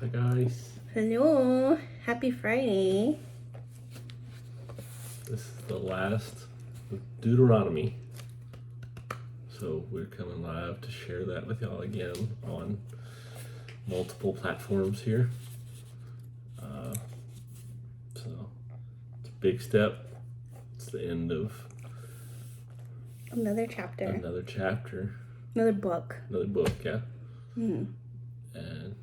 Hi guys. Hello, happy Friday. This is the last of Deuteronomy. So we're coming live to share that with y'all again on multiple platforms here. So it's a big step. It's the end of Another chapter, another chapter, another book. another book, yeah. Mm. And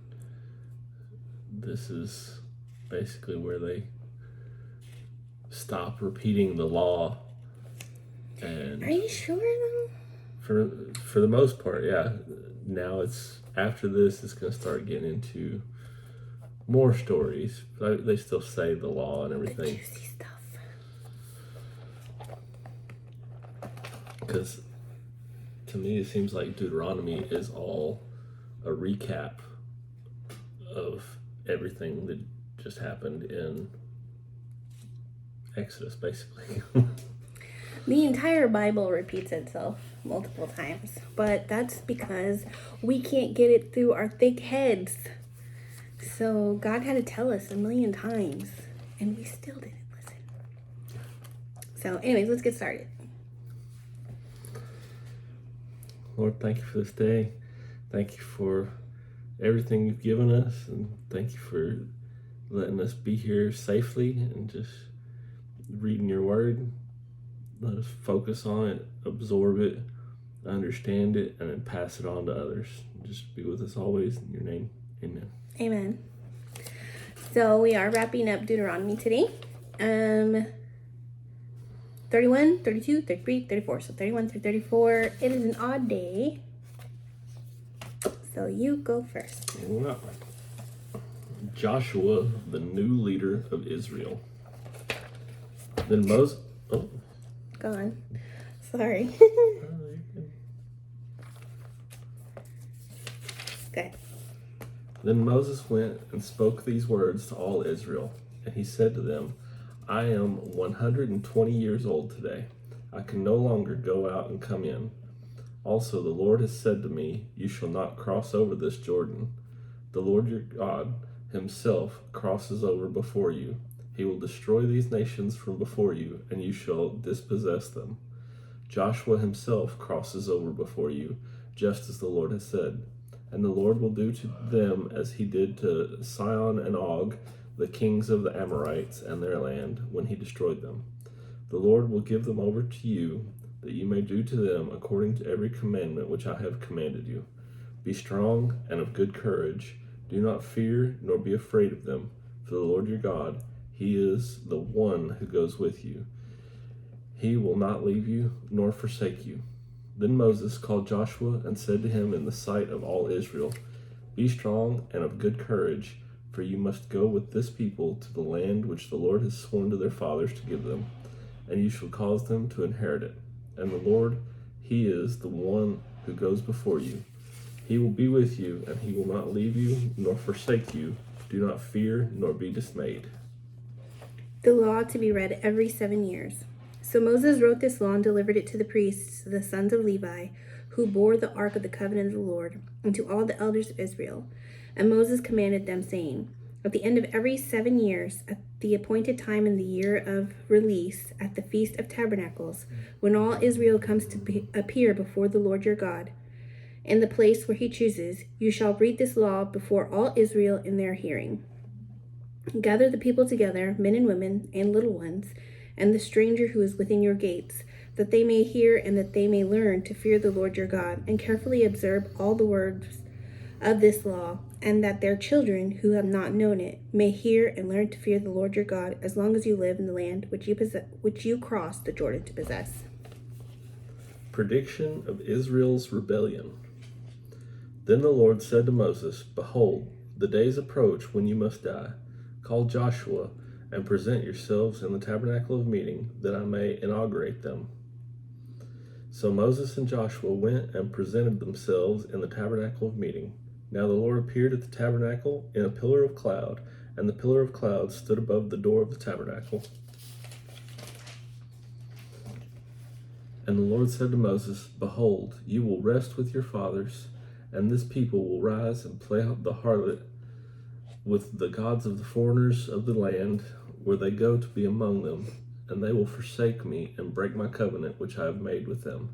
this is basically where they stop repeating the law. And Are you sure though? for the most part, yeah. Now it's after this, it's gonna start getting into more stories. They still say the law and The everything juicy stuff. because to me it seems like Deuteronomy is all a recap of everything that just happened in Exodus, basically. The entire Bible repeats itself multiple times, but that's because we can't get it through our thick heads. So God had to tell us a million times, and we still didn't listen. So, anyways, let's get started. Lord, thank you for this day. Thank you for everything you've given us, and thank you for letting us be here safely and just reading your word. Let us focus on it, absorb it, understand it, and then pass it on to others. Just be with us always. In your name, amen. Amen. So we are wrapping up Deuteronomy today. 31, 32, 33, 34. So 31 through 34. It is an odd day. So you go first. Well, Joshua, the new leader of Israel. Then Moses. Oh. Go on. Sorry. Good. Then Moses went and spoke these words to all Israel, and he said to them, I am 120 years old today. I can no longer go out and come in. Also, the Lord has said to me, You shall not cross over this Jordan. The Lord your God himself crosses over before you. He will destroy these nations from before you, and you shall dispossess them. Joshua himself crosses over before you, just as the Lord has said. And the Lord will do to them as he did to Sihon and Og, the kings of the Amorites and their land, when he destroyed them. The Lord will give them over to you, that you may do to them according to every commandment which I have commanded you. Be strong and of good courage. Do not fear nor be afraid of them, for the Lord your God, he is the one who goes with you. He will not leave you nor forsake you. Then Moses called Joshua and said to him in the sight of all Israel, Be strong and of good courage, for you must go with this people to the land which the Lord has sworn to their fathers to give them, and you shall cause them to inherit it. And the Lord, he is the one who goes before you. He will be with you, and he will not leave you nor forsake you. Do not fear nor be dismayed. The law to be read every 7 years. So Moses wrote this law and delivered it to the priests, the sons of Levi, who bore the ark of the covenant of the Lord, and to all the elders of Israel. And Moses commanded them, saying, At the end of every 7 years, at the appointed time in the year of release, at the Feast of Tabernacles, when all Israel comes to appear before the Lord your God, in the place where he chooses, you shall read this law before all Israel in their hearing. Gather the people together, men and women, and little ones, and the stranger who is within your gates, that they may hear and that they may learn to fear the Lord your God, and carefully observe all the words of this law, and that their children who have not known it may hear and learn to fear the Lord your God as long as you live in the land which you cross the Jordan to possess. Prediction of Israel's rebellion. Then the Lord said to Moses, Behold, the days approach when you must die. Call Joshua and present yourselves in the tabernacle of meeting, that I may inaugurate them. So Moses and Joshua went and presented themselves in the tabernacle of meeting. Now the Lord appeared at the tabernacle in a pillar of cloud, and the pillar of cloud stood above the door of the tabernacle. And the Lord said to Moses, Behold, you will rest with your fathers, and this people will rise and play the harlot with the gods of the foreigners of the land where they go to be among them, and they will forsake me and break my covenant which I have made with them.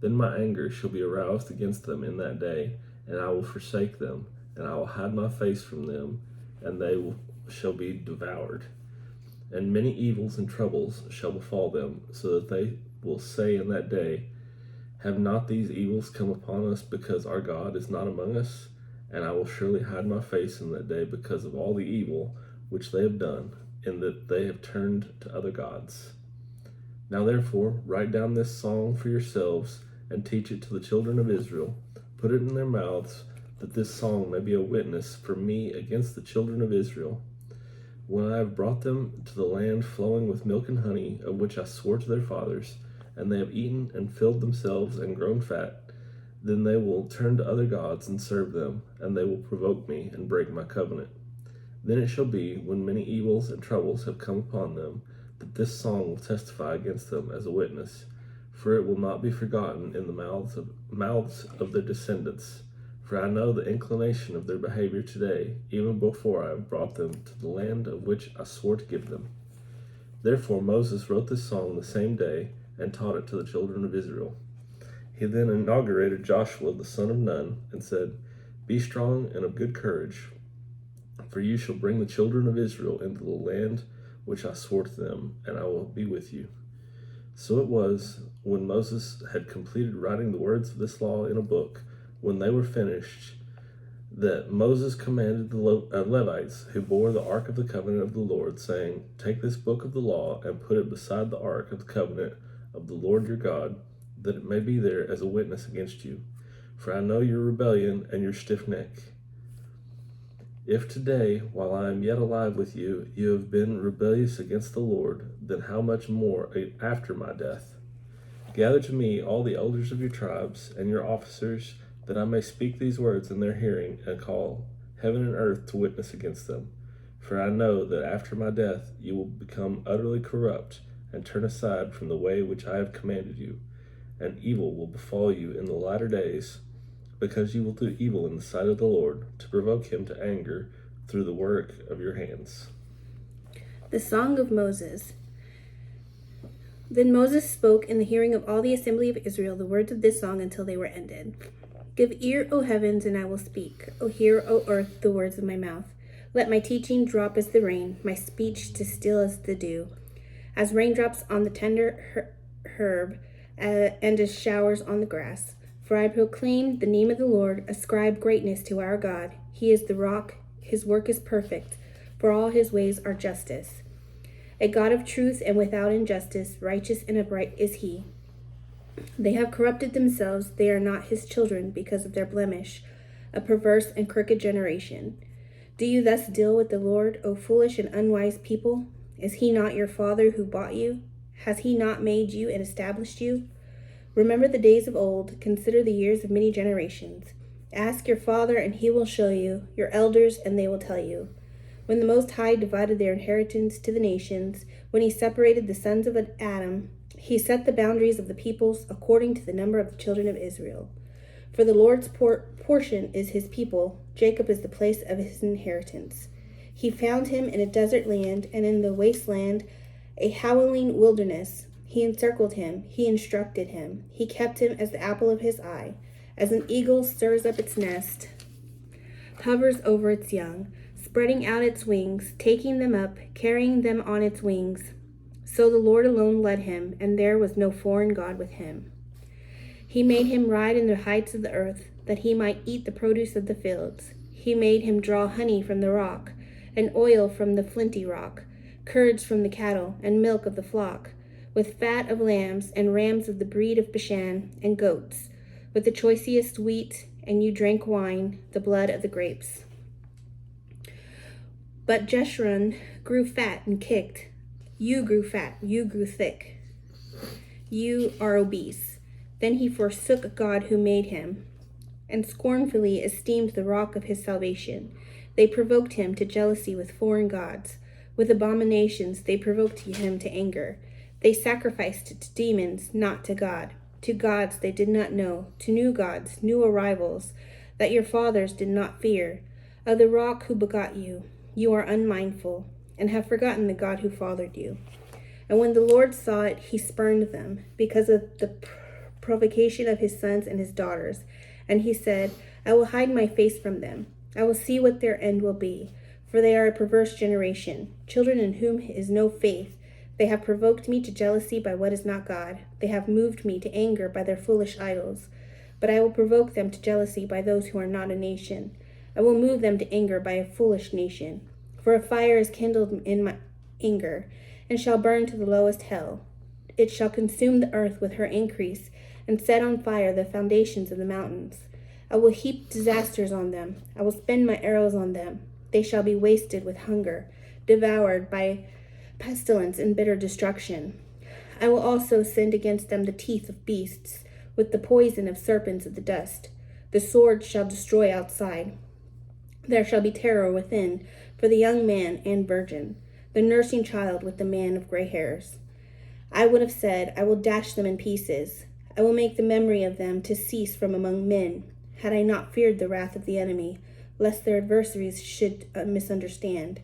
Then my anger shall be aroused against them in that day, and I will forsake them, and I will hide my face from them, and shall be devoured. And many evils and troubles shall befall them, so that they will say in that day, have not these evils come upon us because our God is not among us? And I will surely hide my face in that day because of all the evil which they have done, in that they have turned to other gods. Now therefore write down this song for yourselves, and teach it to the children of Israel. Put it in their mouths, that this song may be a witness for me against the children of Israel. When I have brought them to the land flowing with milk and honey, of which I swore to their fathers, and they have eaten and filled themselves and grown fat, then they will turn to other gods and serve them, and they will provoke me and break my covenant. Then it shall be, when many evils and troubles have come upon them, that this song will testify against them as a witness, for it will not be forgotten in the mouths of their descendants. For I know the inclination of their behavior today, even before I have brought them to the land of which I swore to give them. Therefore Moses wrote this song the same day, and taught it to the children of Israel. He then inaugurated Joshua the son of Nun, and said, Be strong and of good courage, for you shall bring the children of Israel into the land which I swore to them, and I will be with you. So it was, when Moses had completed writing the words of this law in a book, when they were finished, that Moses commanded the Levites who bore the ark of the covenant of the Lord, saying, Take this book of the law and put it beside the ark of the covenant of the Lord your God, that it may be there as a witness against you. For I know your rebellion and your stiff neck. If today, while I am yet alive with you, you have been rebellious against the Lord, then how much more after my death? Gather to me all the elders of your tribes and your officers, that I may speak these words in their hearing, and call heaven and earth to witness against them. For I know that after my death you will become utterly corrupt, and turn aside from the way which I have commanded you, and evil will befall you in the latter days, because you will do evil in the sight of the Lord, to provoke him to anger through the work of your hands. The Song of Moses. Then Moses spoke in the hearing of all the assembly of Israel the words of this song until they were ended. Give ear, O heavens, and I will speak. O hear, O earth, the words of my mouth. Let my teaching drop as the rain, my speech distill as the dew, as raindrops on the tender herb, and as showers on the grass. For I proclaim the name of the Lord, ascribe greatness to our God. He is the rock, his work is perfect, for all his ways are justice. A God of truth and without injustice, righteous and upright is he. They have corrupted themselves, they are not his children because of their blemish, a perverse and crooked generation. Do you thus deal with the Lord, O foolish and unwise people? Is he not your father who bought you? Has he not made you and established you? Remember the days of old, consider the years of many generations. Ask your father, and he will show you, your elders, and they will tell you. When the Most High divided their inheritance to the nations, when he separated the sons of Adam, he set the boundaries of the peoples according to the number of the children of Israel. For the Lord's portion is his people, Jacob is the place of his inheritance. He found him in a desert land, and in the wasteland, a howling wilderness. He encircled him, he instructed him, he kept him as the apple of his eye. As an eagle stirs up its nest, hovers over its young, spreading out its wings, taking them up, carrying them on its wings. So the Lord alone led him, and there was no foreign god with him. He made him ride in the heights of the earth, that he might eat the produce of the fields. He made him draw honey from the rock, and oil from the flinty rock, curds from the cattle, and milk of the flock, with fat of lambs, and rams of the breed of Bashan, and goats, with the choicest wheat, and you drank wine, the blood of the grapes. But Jeshurun grew fat and kicked. You grew fat, you grew thick. You are obese. Then he forsook God who made him, and scornfully esteemed the rock of his salvation. They provoked him to jealousy with foreign gods. With abominations they provoked him to anger. They sacrificed to demons, not to God. To gods they did not know, to new gods, new arrivals, that your fathers did not fear. Of the rock who begot you, you are unmindful, and have forgotten the God who fathered you. And when the Lord saw it, he spurned them, because of the provocation of his sons and his daughters. And he said, I will hide my face from them. I will see what their end will be, for they are a perverse generation, children in whom is no faith. They have provoked me to jealousy by what is not God. They have moved me to anger by their foolish idols. But I will provoke them to jealousy by those who are not a nation. I will move them to anger by a foolish nation. For a fire is kindled in my anger, and shall burn to the lowest hell. It shall consume the earth with her increase, and set on fire the foundations of the mountains. I will heap disasters on them. I will spend my arrows on them. They shall be wasted with hunger, devoured by pestilence and bitter destruction. I will also send against them the teeth of beasts, with the poison of serpents of the dust. The sword shall destroy outside. There shall be terror within, for the young man and virgin, the nursing child with the man of gray hairs. I would have said, I will dash them in pieces. I will make the memory of them to cease from among men, had I not feared the wrath of the enemy, lest their adversaries should misunderstand,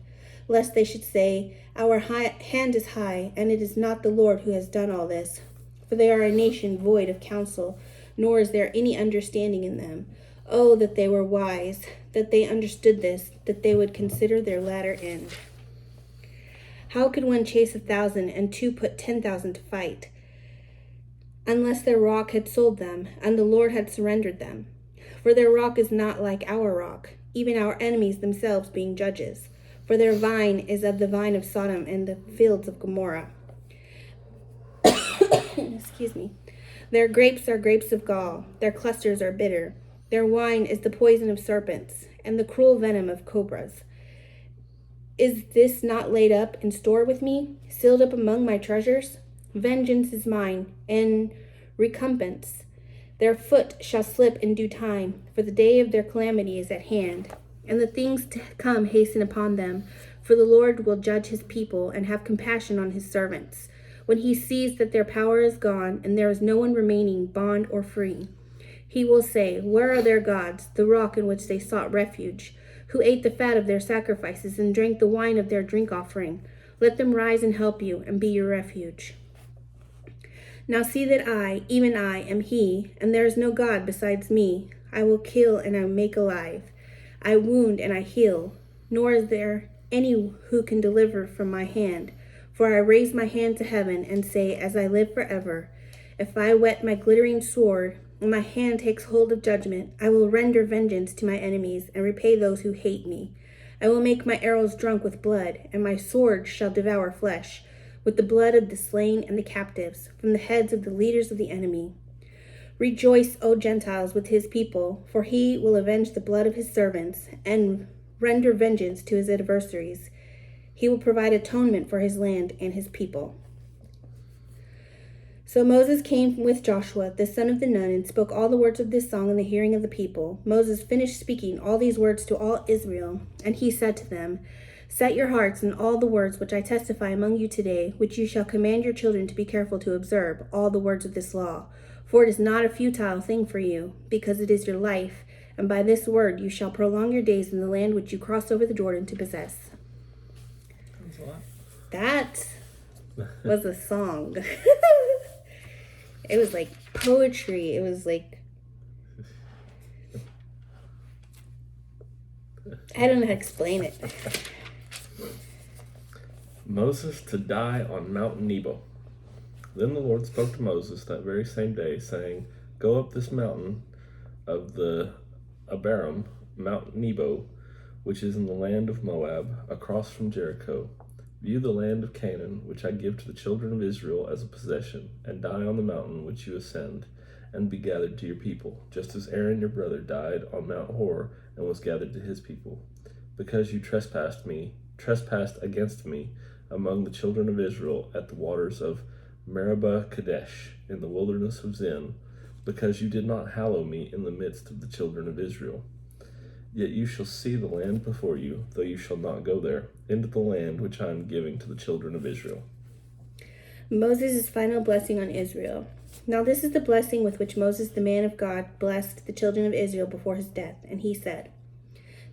lest they should say, Our hand is high, and it is not the Lord who has done all this. For they are a nation void of counsel, nor is there any understanding in them. Oh, that they were wise, that they understood this, that they would consider their latter end. How could one chase 1,000 and two put 10,000 to fight, unless their rock had sold them, and the Lord had surrendered them? For their rock is not like our rock, even our enemies themselves being judges. For their vine is of the vine of Sodom and the fields of Gomorrah. Excuse me. Their grapes are grapes of gall, their clusters are bitter. Their wine is the poison of serpents, and the cruel venom of cobras. Is this not laid up in store with me, sealed up among my treasures? Vengeance is mine, and recompense. Their foot shall slip in due time, for the day of their calamity is at hand, and the things to come hasten upon them. For the Lord will judge his people and have compassion on his servants, when he sees that their power is gone and there is no one remaining, bond or free. He will say, Where are their gods, the rock in which they sought refuge, who ate the fat of their sacrifices and drank the wine of their drink offering? Let them rise and help you and be your refuge. Now see that I, even I, am he, and there is no God besides me. I will kill and I make alive. I wound and I heal, nor is there any who can deliver from my hand. For I raise my hand to heaven and say, As I live forever, if I whet my glittering sword, and my hand takes hold of judgment, I will render vengeance to my enemies and repay those who hate me. I will make my arrows drunk with blood, and my sword shall devour flesh, with the blood of the slain and the captives, from the heads of the leaders of the enemy. Rejoice, O Gentiles, with his people, for he will avenge the blood of his servants, and render vengeance to his adversaries. He will provide atonement for his land and his people. So Moses came with Joshua, the son of Nun, and spoke all the words of this song in the hearing of the people. Moses finished speaking all these words to all Israel, and he said to them, Set your hearts in all the words which I testify among you today, which you shall command your children to be careful to observe, all the words of this law. For it is not a futile thing for you, because it is your life, and by this word you shall prolong your days in the land which you cross over the Jordan to possess. That's a lot. That was a song. It was like poetry. It was like, I don't know how to explain it. Moses to die on Mount Nebo. Then the Lord spoke to Moses that very same day, saying, Go up this mountain of the Abarim, Mount Nebo, which is in the land of Moab, across from Jericho. View the land of Canaan, which I give to the children of Israel as a possession, and die on the mountain which you ascend, and be gathered to your people, just as Aaron your brother died on Mount Hor and was gathered to his people. Because you trespassed against me among the children of Israel at the waters of Meribah Kadesh in the wilderness of Zin, because you did not hallow me in the midst of the children of Israel. Yet you shall see the land before you, though you shall not go there, into the land which I am giving to the children of Israel. Moses' final blessing on Israel. Now this is the blessing with which Moses, the man of God, blessed the children of Israel before his death. And he said,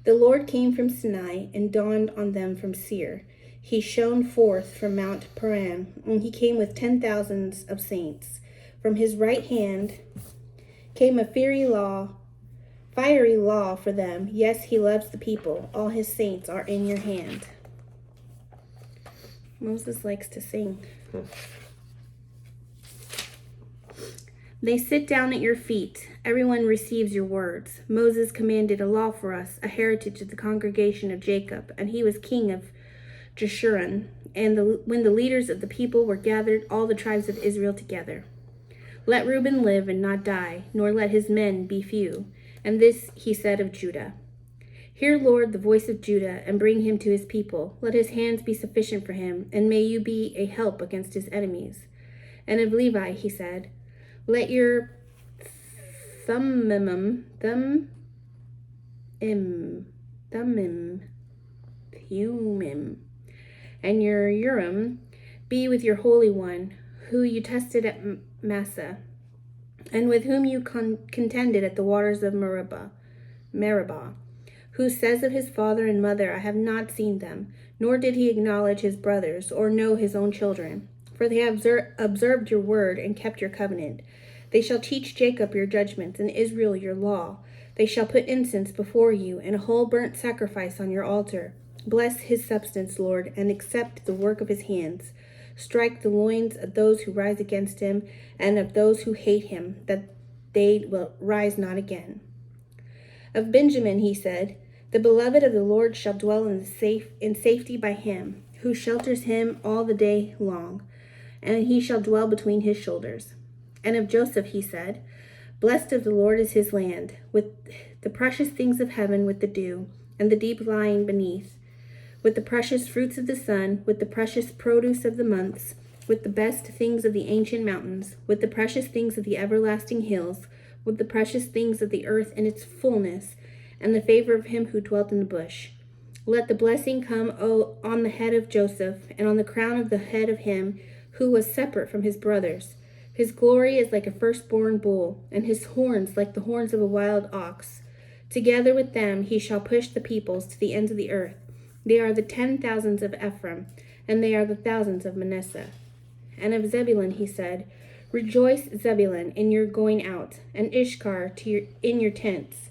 The Lord came from Sinai and dawned on them from Seir. He shone forth from Mount Paran, and he came with 10,000s of saints. From his right hand came a fiery law for them. Yes, he loves the people. All his saints are in your hand. Moses likes to sing. They sit down at your feet. Everyone receives your words. Moses commanded a law for us, a heritage of the congregation of Jacob, and he was king of Jeshurun. And when the leaders of the people were gathered, all the tribes of Israel together. Let Reuben live and not die, nor let his men be few. And this he said of Judah. Hear, Lord, the voice of Judah, and bring him to his people. Let his hands be sufficient for him, and may you be a help against his enemies. And of Levi he said, let your Thummim, and your Urim be with your Holy One, who you tested at Massah, and with whom you contended at the waters of Meribah, who says of his father and mother, I have not seen them, nor did he acknowledge his brothers, or know his own children. For they have observed your word and kept your covenant. They shall teach Jacob your judgments, and Israel your law. They shall put incense before you, and a whole burnt sacrifice on your altar. Bless his substance, Lord, and accept the work of his hands. Strike the loins of those who rise against him, and of those who hate him, that they will rise not again. Of Benjamin he said, the beloved of the Lord shall dwell in safety by him, who shelters him all the day long, and he shall dwell between his shoulders. And of Joseph he said, blessed of the Lord is his land, with the precious things of heaven with the dew, and the deep lying beneath, with the precious fruits of the sun, with the precious produce of the months, with the best things of the ancient mountains, with the precious things of the everlasting hills, with the precious things of the earth in its fullness, and the favor of him who dwelt in the bush. Let the blessing come on the head of Joseph, and on the crown of the head of him who was separate from his brothers. His glory is like a firstborn bull, and his horns like the horns of a wild ox. Together with them he shall push the peoples to the ends of the earth. They are the 10,000s of Ephraim, and they are the thousands of Manasseh. And of Zebulun he said, rejoice, Zebulun, in your going out, and Ishkar in your tents.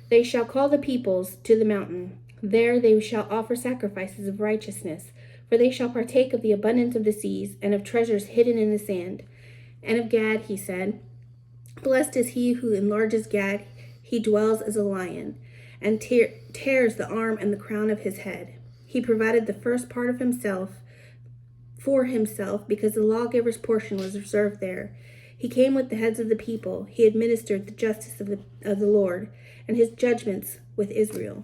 They shall call the peoples to the mountain. There they shall offer sacrifices of righteousness, for they shall partake of the abundance of the seas, and of treasures hidden in the sand. And of Gad he said, blessed is he who enlarges Gad. He dwells as a lion, and tears the arm and the crown of his head. He provided the first part of himself for himself, because the lawgiver's portion was reserved there. He came with the heads of the people. He administered the justice of the Lord, and his judgments with Israel.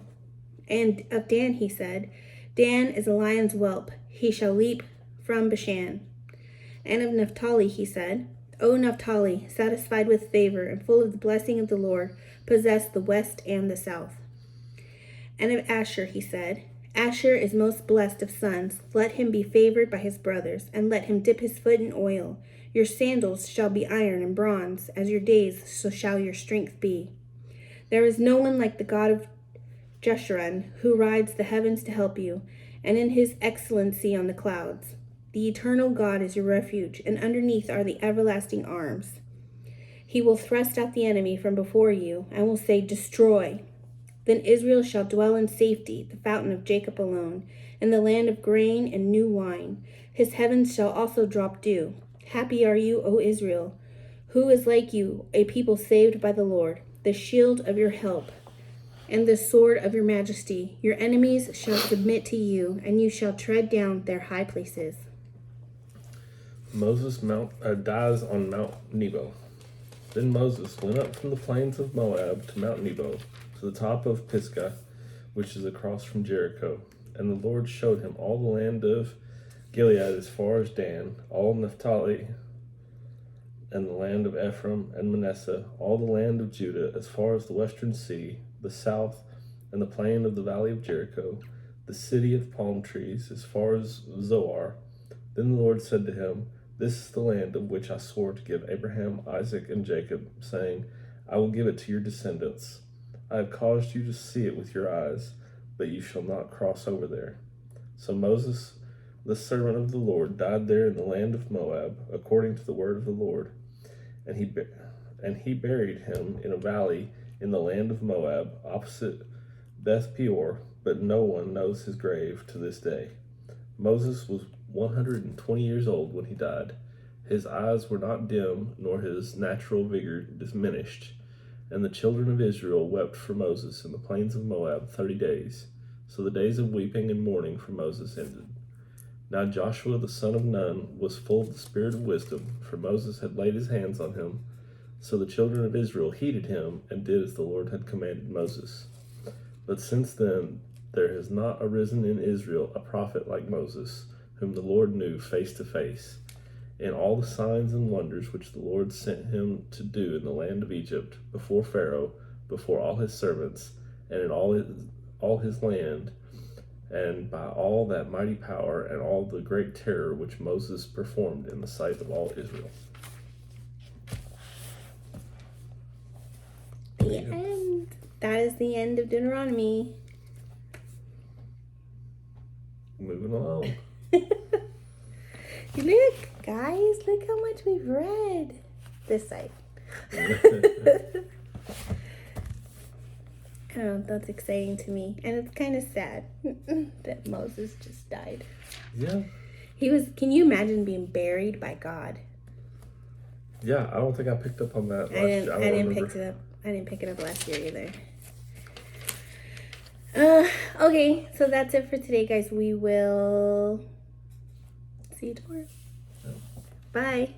And of Dan he said, Dan is a lion's whelp. He shall leap from Bashan. And of Naphtali he said, O Naphtali, satisfied with favor and full of the blessing of the Lord, possess the west and the south. And of Asher he said, Asher is most blessed of sons. Let him be favored by his brothers, and let him dip his foot in oil. Your sandals shall be iron and bronze. As your days, so shall your strength be. There is no one like the God of Jeshurun, who rides the heavens to help you, and in his excellency on the clouds. The eternal God is your refuge, and underneath are the everlasting arms. He will thrust out the enemy from before you, and will say, destroy. Then Israel shall dwell in safety, the fountain of Jacob alone, in the land of grain and new wine. His heavens shall also drop dew. Happy are you, O Israel. Who is like you, a people saved by the Lord, the shield of your help, and the sword of your majesty? Your enemies shall submit to you, and you shall tread down their high places. Moses dies on Mount Nebo. Then Moses went up from the plains of Moab to Mount Nebo, to the top of Pisgah, which is across from Jericho. And the Lord showed him all the land of Gilead as far as Dan, all Naphtali, and the land of Ephraim and Manasseh, all the land of Judah as far as the western sea, the south, and the plain of the valley of Jericho, the city of palm trees, as far as Zoar. Then the Lord said to him, This is the land of which I swore to give Abraham, Isaac, and Jacob, saying, I will give it to your descendants. I have caused you to see it with your eyes, but you shall not cross over there. So Moses, the servant of the Lord, died there in the land of Moab, according to the word of the Lord, and he buried him in a valley in the land of Moab, opposite Beth Peor, but no one knows his grave to this day. Moses was 120 years old when he died. His eyes were not dim, nor his natural vigor diminished. And the children of Israel wept for Moses in the plains of Moab 30 days. So the days of weeping and mourning for Moses ended. Now Joshua the son of Nun was full of the spirit of wisdom, for Moses had laid his hands on him. So the children of Israel heeded him and did as the Lord had commanded Moses. But since then there has not arisen in Israel a prophet like Moses, whom the Lord knew face to face. In all the signs and wonders which the Lord sent him to do in the land of Egypt, before Pharaoh, before all his servants, and in all his land, and by all that mighty power and all the great terror which Moses performed in the sight of all Israel. The end. That is the end of Deuteronomy. Moving along. Look, guys, look how much we've read. This side. Oh, that's exciting to me. And it's kind of sad that Moses just died. Yeah. Can you imagine being buried by God? Yeah, I don't think I picked up on that last year. I didn't pick it up last year either. Okay, so that's it for today, guys. We will see you tomorrow. Yeah. Bye.